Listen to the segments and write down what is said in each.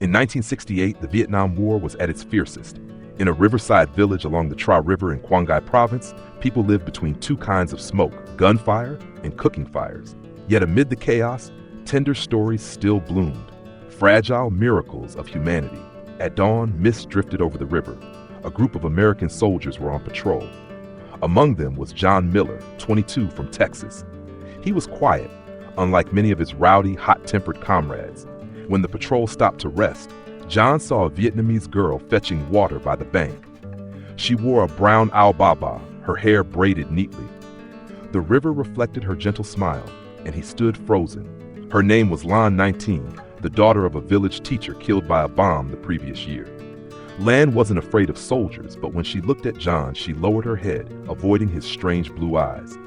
In 1968, the Vietnam War was at its fiercest. In a riverside village along the Tra River in Quang Ngai province, people lived between two kinds of smoke, gunfire and cooking fires. Yet amid the chaos, tender stories still bloomed, fragile miracles of humanity. At dawn, mist drifted over the river. A group of American soldiers were on patrol. Among them was John Miller, 22, from Texas. He was quiet, unlike many of his rowdy, hot-tempered comrades. When the patrol stopped to rest, John saw a Vietnamese girl fetching water by the bank. She wore a brown ao ba ba, her hair braided neatly. The river reflected her gentle smile, and he stood frozen. Her name was Lan 19, the daughter of a village teacher killed by a bomb the previous year. Lan wasn't afraid of soldiers, but when she looked at John, she lowered her head, avoiding his strange blue eyes.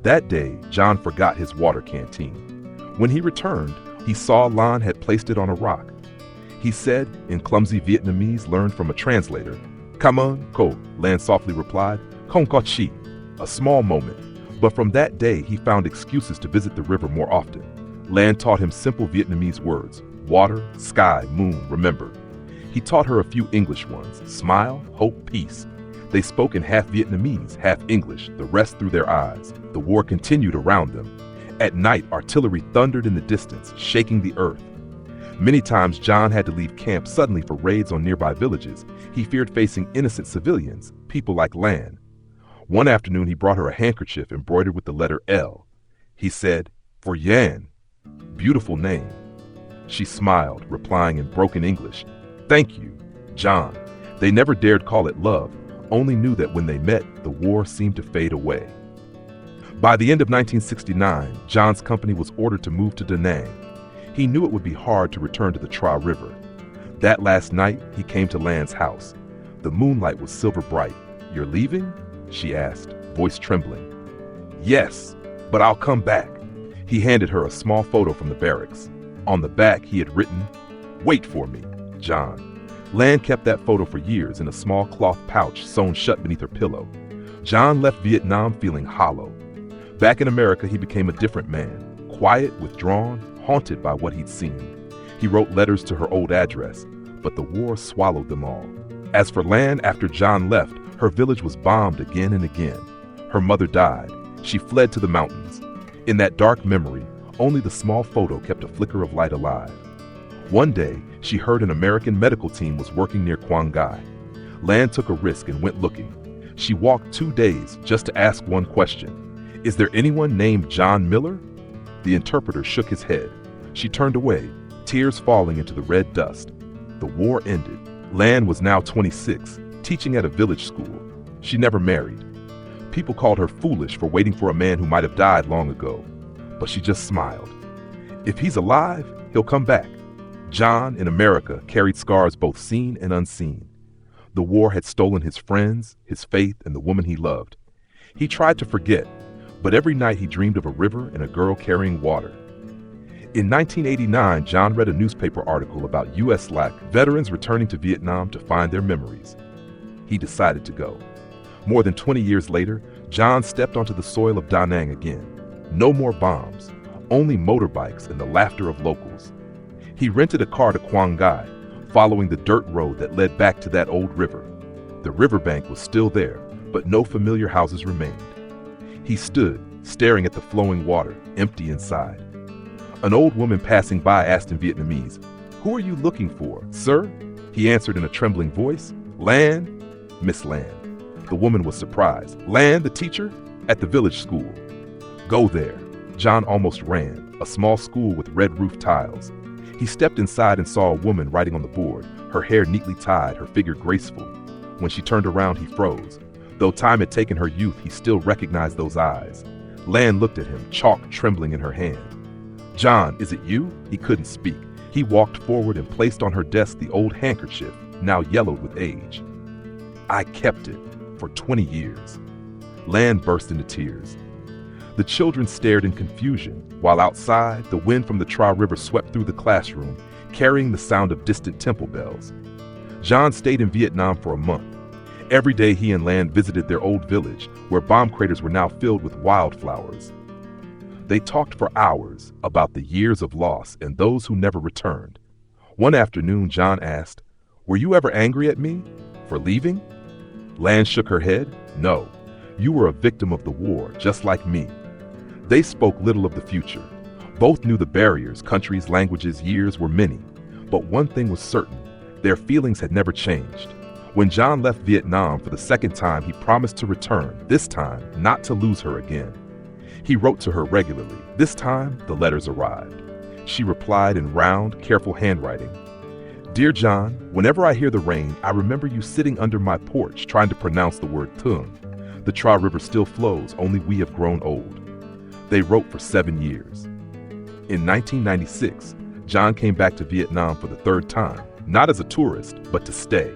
That day, John forgot his water canteen. When he returned, he saw Lan had placed it on a rock. He said, in clumsy Vietnamese learned from a translator, "Come on, ko," Lan softly replied, "Không có chi," a small moment. But from that day, he found excuses to visit the river more often. Lan taught him simple Vietnamese words: water, sky, moon, remember. He taught her a few English ones: smile, hope, peace. They spoke in half Vietnamese, half English, the rest through their eyes. The war continued around them. At night, artillery thundered in the distance, shaking the earth. Many times, John had to leave camp suddenly for raids on nearby villages. He feared facing innocent civilians, people like Lan. One afternoon, he brought her a handkerchief embroidered with the letter L. He said, "For Yan." Beautiful name. She smiled, replying in broken English, "Thank you, John." They never dared call it love, only knew that when they met, the war seemed to fade away. By the end of 1969, John's company was ordered to move to Da Nang. He knew it would be hard to return to the Tra River. That last night, he came to Lan's house. The moonlight was silver bright. "You're leaving?" she asked, voice trembling. "Yes, but I'll come back." He handed her a small photo from the barracks. On the back, he had written, "Wait for me, John." Lan kept that photo for years in a small cloth pouch sewn shut beneath her pillow. John left Vietnam feeling hollow. Back in America, he became a different man, quiet, withdrawn, haunted by what he'd seen. He wrote letters to her old address, but the war swallowed them all. As for Lan, after John left, her village was bombed again and again. Her mother died. She fled to the mountains. In that dark memory, only the small photo kept a flicker of light alive. One day, she heard an American medical team was working near Quang Ngai. Lan took a risk and went looking. She walked 2 days just to ask one question: "Is there anyone named John Miller?" The interpreter shook his head. She turned away, tears falling into the red dust. The war ended. Lan was now 26, teaching at a village school. She never married. People called her foolish for waiting for a man who might have died long ago. But she just smiled. If he's alive, he'll come back. John, in America, carried scars both seen and unseen. The war had stolen his friends, his faith, and the woman he loved. He tried to forget, but every night he dreamed of a river and a girl carrying water. In 1989, John read a newspaper article about U.S. LAC veterans returning to Vietnam to find their memories. He decided to go. More than 20 years later, John stepped onto the soil of Da Nang again. No more bombs, only motorbikes and the laughter of locals. He rented a car to Quang Ngai, following the dirt road that led back to that old river. The riverbank was still there, but no familiar houses remained. He stood, staring at the flowing water, empty inside. An old woman passing by asked in Vietnamese, "Who are you looking for, sir?" He answered in a trembling voice, "Lan, Miss Lan." The woman was surprised. "Lan, the teacher? At the village school." "Go there." John almost ran, a small school with red roof tiles. He stepped inside and saw a woman writing on the board, her hair neatly tied, her figure graceful. When she turned around, he froze. Though time had taken her youth, he still recognized those eyes. Lan looked at him, chalk trembling in her hand. "John, is it you?" He couldn't speak. He walked forward and placed on her desk the old handkerchief, now yellowed with age. "I kept it for 20 years. Lan burst into tears. The children stared in confusion, while outside, the wind from the Tra River swept through the classroom, carrying the sound of distant temple bells. John stayed in Vietnam for a month. Every day he and Lan visited their old village, where bomb craters were now filled with wildflowers. They talked for hours about the years of loss and those who never returned. One afternoon, John asked, "Were you ever angry at me for leaving?" Lan shook her head. "No, you were a victim of the war, just like me." They spoke little of the future. Both knew the barriers, countries, languages, years were many. But one thing was certain, their feelings had never changed. When John left Vietnam for the second time, he promised to return, this time not to lose her again. He wrote to her regularly. This time, the letters arrived. She replied in round, careful handwriting. "Dear John, whenever I hear the rain, I remember you sitting under my porch trying to pronounce the word tung. The Tra River still flows, only we have grown old." They wrote for 7 years. In 1996, John came back to Vietnam for the third time, not as a tourist, but to stay.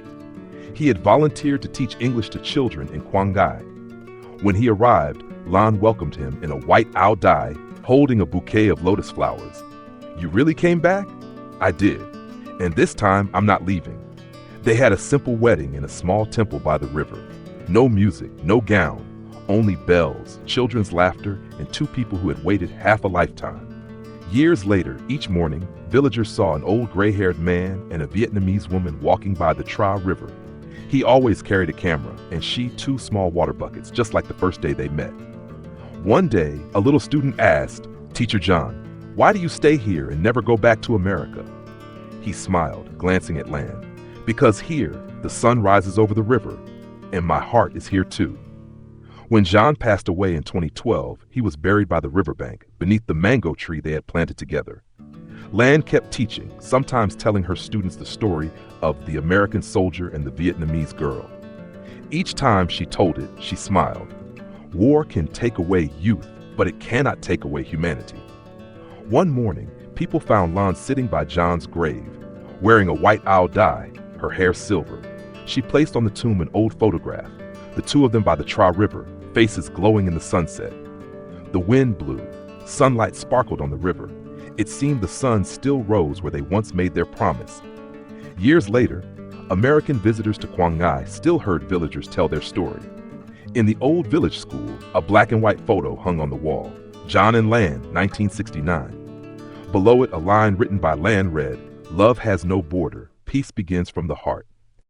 He had volunteered to teach English to children in Quang Ngai. When he arrived, Lan welcomed him in a white ao dai, holding a bouquet of lotus flowers. "You really came back?" "I did. And this time, I'm not leaving." They had a simple wedding in a small temple by the river. No music, no gown, only bells, children's laughter, and 2 people who had waited half a lifetime. Years later, each morning, villagers saw an old gray-haired man and a Vietnamese woman walking by the Tra River. He always carried a camera, and she 2 small water buckets, just like the first day they met. One day, a little student asked, "Teacher John, why do you stay here and never go back to America?" He smiled, glancing at Lan. "Because here, the sun rises over the river, and my heart is here too." When John passed away in 2012, he was buried by the riverbank, beneath the mango tree they had planted together. Lan kept teaching, sometimes telling her students the story of the American soldier and the Vietnamese girl. Each time she told it, she smiled. War can take away youth, but it cannot take away humanity. One morning, people found Lan sitting by John's grave, wearing a white ao dai, her hair silver. She placed on the tomb an old photograph, the 2 of them by the Tra River, faces glowing in the sunset. The wind blew, sunlight sparkled on the river. It seemed the sun still rose where they once made their promise. Years later, American visitors to Quang Ngai still heard villagers tell their story. In the old village school, a black and white photo hung on the wall. John and Lan, 1969. Below it, a line written by Lan read, "Love has no border, peace begins from the heart."